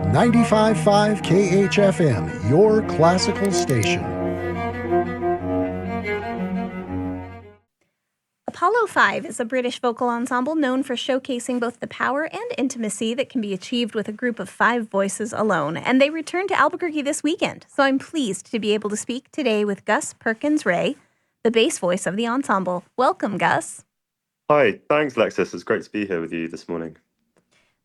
95.5 KHFM, your classical station. Apollo5 is a British vocal ensemble known for showcasing both the power and intimacy that can be achieved with a group of 5 voices alone. And they return to Albuquerque this weekend. So I'm pleased to be able to speak today with Gus Perkins-Ray, the bass voice of the ensemble. Welcome, Gus. Hi, thanks, Lexis. It's great to be here with you this morning.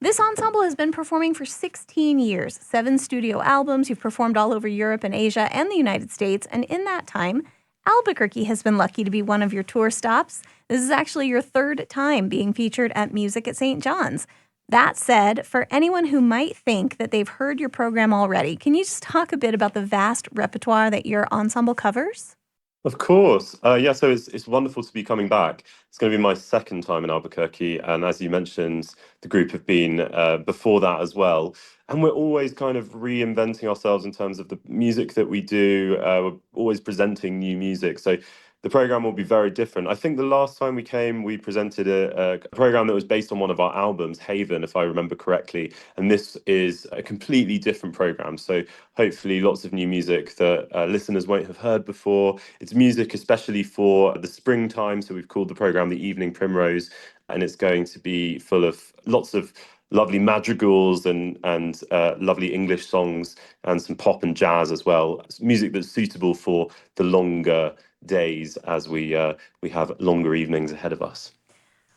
This ensemble has been performing for 16 years, 7 studio albums. You've performed all over Europe and Asia and the United States. And in that time, Albuquerque has been lucky to be one of your tour stops. This is actually your 3rd time being featured at Music at St. John's. That said, for anyone who might think that they've heard your program already, can you just talk a bit about the vast repertoire that your ensemble covers? Of course. So it's wonderful to be coming back. It's going to be my 2nd time in Albuquerque. And as you mentioned, the group have been before that as well. And we're always kind of reinventing ourselves in terms of the music that we do. We're always presenting new music. So the program will be very different. I think the last time we came, we presented a program that was based on one of our albums, Haven, if I remember correctly. And this is a completely different program. So hopefully lots of new music that listeners won't have heard before. It's music especially for the springtime. So we've called the program the Evening Primrose. And it's going to be full of lots of lovely madrigals and lovely English songs and some pop and jazz as well. It's music that's suitable for the longer days as we have longer evenings ahead of us.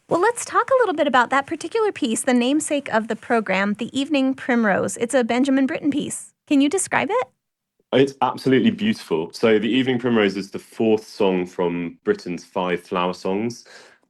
Well, let's talk a little bit about that particular piece, the namesake of the program, the Evening Primrose. It's a Benjamin Britten piece. Can you describe it? It's absolutely beautiful. So the Evening Primrose is the 4th song from Britten's 5 flower songs,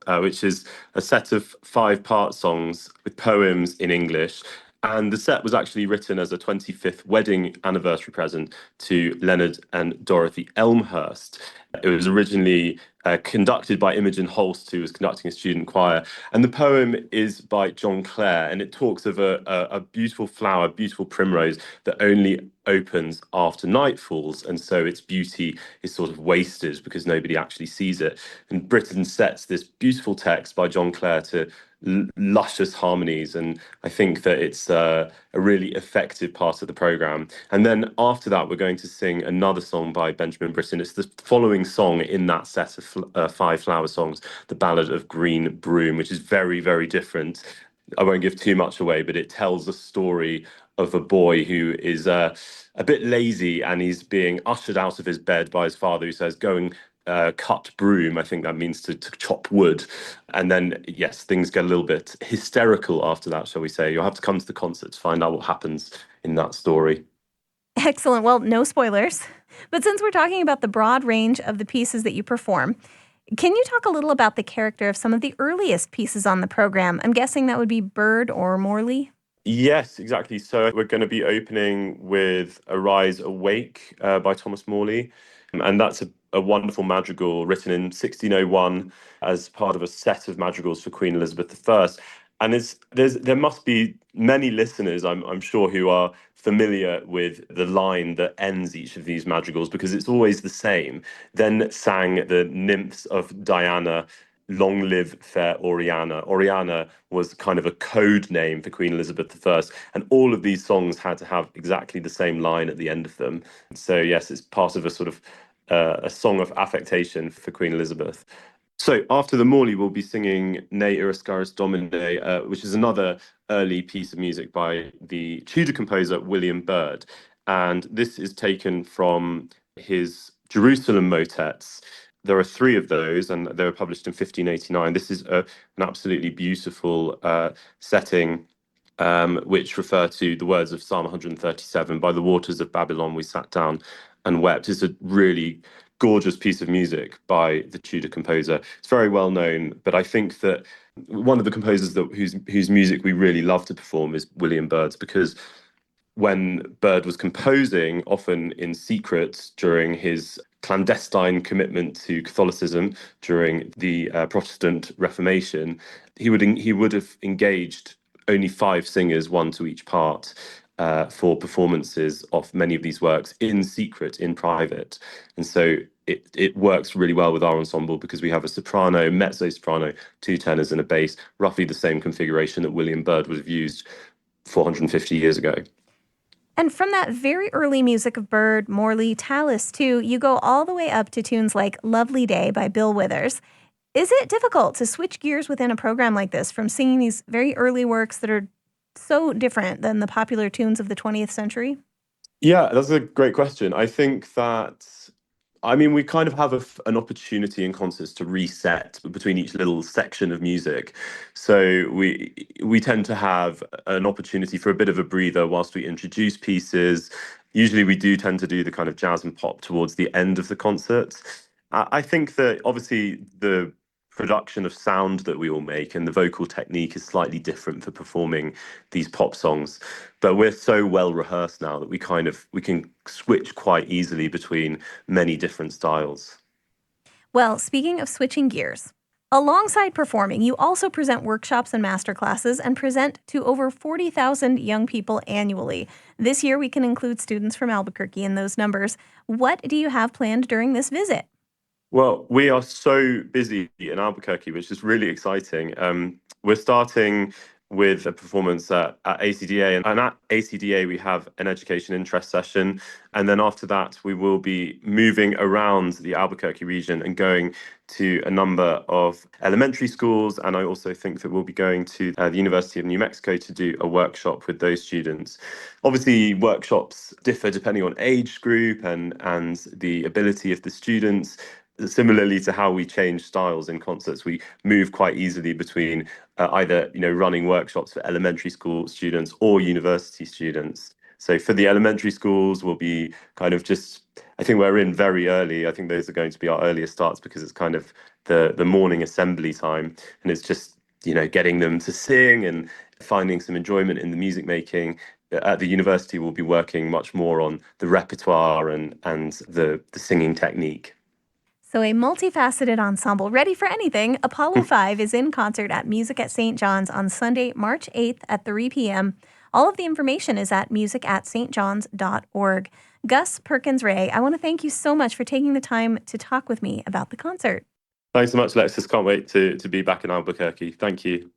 which is a set of 5-part songs with poems in English. And the set was actually written as a 25th wedding anniversary present to Leonard and Dorothy Elmhurst. It was originally conducted by Imogen Holst, who was conducting a student choir. And the poem is by John Clare, and it talks of a beautiful flower, beautiful primrose that only opens after night falls. And so its beauty is sort of wasted because nobody actually sees it. And Britten sets this beautiful text by John Clare to luscious harmonies, and I think that it's a really effective part of the program. And then after that, we're going to sing another song by Benjamin Britten. It's the following song in that set of 5 flower songs, the Ballad of Green Broom, which is very, very different. I won't give too much away, but it tells the story of a boy who is a bit lazy, and he's being ushered out of his bed by his father, who says, "Go and cut broom." I think that means to chop wood. And then, yes, things get a little bit hysterical after that, shall we say. You'll have to come to the concert to find out what happens in that story. Excellent. Well, no spoilers. But since we're talking about the broad range of the pieces that you perform, can you talk a little about the character of some of the earliest pieces on the program? I'm guessing that would be Bird or Morley. Yes, exactly. So we're going to be opening with Arise Awake by Thomas Morley. And that's a wonderful madrigal written in 1601 as part of a set of madrigals for Queen Elizabeth I. And there must be many listeners, I'm sure, who are familiar with the line that ends each of these madrigals, because it's always the same. Then sang the nymphs of Diana, "Long live fair Oriana." Oriana was kind of a code name for Queen Elizabeth I, and all of these songs had to have exactly the same line at the end of them. So yes, it's part of a sort of a song of affectation for Queen Elizabeth. So after the Morley, we'll be singing Ne Iriscaris Domine, which is another early piece of music by the Tudor composer William Byrd. And this is taken from his Jerusalem motets. There are 3 of those, and they were published in 1589. This is an absolutely beautiful setting, which refer to the words of Psalm 137, "By the waters of Babylon we sat down and wept." It's a really gorgeous piece of music by the Tudor composer. It's very well known, but I think that one of the composers whose music we really love to perform is William Byrd's, because when Byrd was composing, often in secret during his clandestine commitment to Catholicism during the Protestant Reformation, he would have engaged only 5 singers, 1 to each part, for performances of many of these works in secret, in private. And so it works really well with our ensemble, because we have a soprano, mezzo-soprano, 2 tenors and a bass, roughly the same configuration that William Byrd would have used 450 years ago. And from that very early music of Byrd, Morley, Tallis, too, you go all the way up to tunes like Lovely Day by Bill Withers. Is it difficult to switch gears within a program like this from singing these very early works that are so different than the popular tunes of the 20th century? Yeah, that's a great question. I think that, I mean, we kind of have an opportunity in concerts to reset between each little section of music. So we tend to have an opportunity for a bit of a breather whilst we introduce pieces. Usually we do tend to do the kind of jazz and pop towards the end of the concert. I think that obviously the production of sound that we all make and the vocal technique is slightly different for performing these pop songs, but we're so well rehearsed now that we can switch quite easily between many different styles. Well, speaking of switching gears, alongside performing, you also present workshops and masterclasses and present to over 40,000 young people annually. This year, we can include students from Albuquerque in those numbers. What do you have planned during this visit? Well, we are so busy in Albuquerque, which is really exciting. We're starting with a performance at ACDA, and at ACDA we have an education interest session, and then after that we will be moving around the Albuquerque region and going to a number of elementary schools, and I also think that we'll be going to the University of New Mexico to do a workshop with those students. Obviously, workshops differ depending on age group and the ability of the students. Similarly to how we change styles in concerts, we move quite easily between either running workshops for elementary school students or university students. So for the elementary schools, we'll be kind of just, I think we're in very early. I think those are going to be our earliest starts because it's kind of the morning assembly time, and it's just getting them to sing and finding some enjoyment in the music making. At the university, we'll be working much more on the repertoire and the singing technique. So, a multifaceted ensemble ready for anything. Apollo5 is in concert at Music at St. John's on Sunday, March 8th at 3 p.m. All of the information is at musicatstjohns.org. Gus Perkins Ray, I want to thank you so much for taking the time to talk with me about the concert. Thanks so much, Alexis. Can't wait to be back in Albuquerque. Thank you.